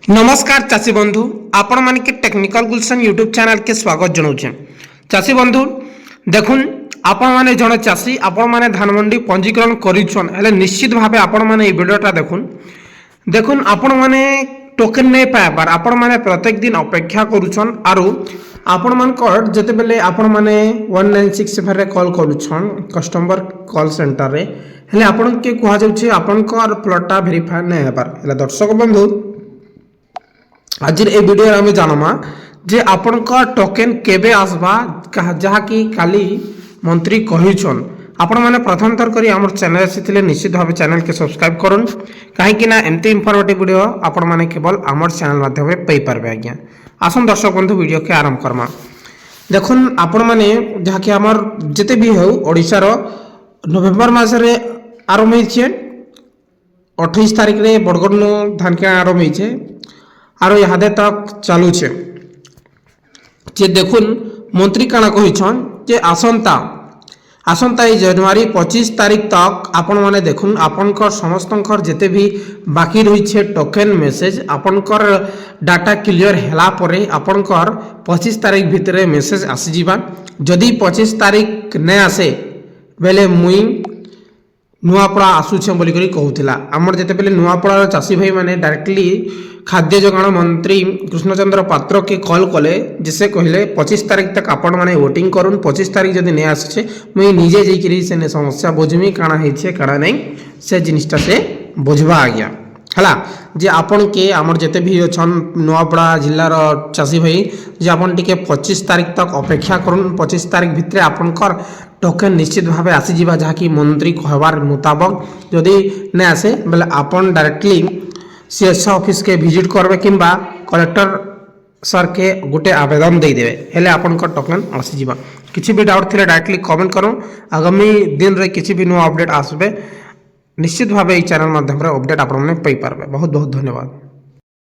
नमस्कार चाषी बंधु आपण मानके टेक्निकल गुलशन यूट्यूब चैनल के स्वागत जनाऊे। चाषी बंधु देखुन आपण माने जड़े चाषी आपण माने धान मंडी पंजीकरण करिछन हेले निश्चित भावे आपण माने ए वीडियोटा देखुन आपण माने टोकन नहीं पाइबार आपण माने प्रत्येक दिन अपेक्षा करूछन आरु आपण मानकर जते बेले आपण माने 1960 रे कॉल करूछन कस्टमर कॉल सेंटर रे हेले आपण के कहा जाउछि आपनकर प्लॉटटा वेरीफाई नहीं हेबार हेले दर्शक बंधु आज ए वीडियो आम जानमा जे आपनका टोकेन केबे आसबा जहाँकि काली मंत्री कहिछन आपण माने प्रथम थर करी हमर चैनल आसीथिले निश्चित भाव चैनल के सब्सक्राइब करन कहीं ना एमती इनफॉर्मेटिव वीडियो आपण माने केवल हमर चैनल माध्यम रे पाई पारबे। आज्ञा आसन दर्शक बंधु वीडियो के आरंभ करमा। देखुन आपण माने जहाँकि हमर जते भी हो ओडिसा रो नवेम्बर मास रे आरंभ होइछे 28 तारिख रे बड़गड धान के आरंभ होइछे आरो यहाँ तक चालू छे जे देखुन मंत्री काना कहिछन जे आसंता जनवरी 25 तारीख तक आपण माने देखुन आपनकर समस्तंकर जेते भी बाकी रही छे टोकन मेसेज आपनकर डाटा क्लियर हैला परे आपनकर 25 तारीख भितरे मेसेज आसी जीवा। जदि 25 तारीख ने आसे बेले मुई नुआपड़ा आसुछे बोली करी कहूथिला हमर जेते बेले नुआपड़ा चाषी भाई माने डायरेक्टली खाद्य जोगाण मंत्री कृष्णचंद्र पात्र के कॉल कले जिसे कहले 25 तारीख तक आपण माने वोटिंग करूँ 25 तारीख जदि नहीं आसे मुई निजे जाइकरी से समस्या बुझमी काଣା है काଣା नहीं से जिनिसटा से बुझवा आज्ञा हला जे आपन के आमर जेते भी अछन नुआपड़ा जिल्लार चाषी भाई जे आपन टिके 25 तारीख तक अपेक्षा करूँ 25 तारीख भितरे आपनकर टोकन निश्चित भाव आसी जीवा जहाँकि मंत्री कहबार मुताबक जदि नहीं आसे बेले आपन डायरेक्टली सीएस ऑफिस के विजिट करबे किंबा कलेक्टर सर के गोटे आवेदन दे देबे हेले आपनकर टोकन आसी जीवा। किछि भी डाउट थिले डायरेक्टली कमेंट करूँ आगामी दिन रे किछि भी नुआ अपडेट आसबे निश्चित भाव चैनल माध्यम रे अपडेट आपण माने पाई पारबे। बहुत बहुत धन्यवाद।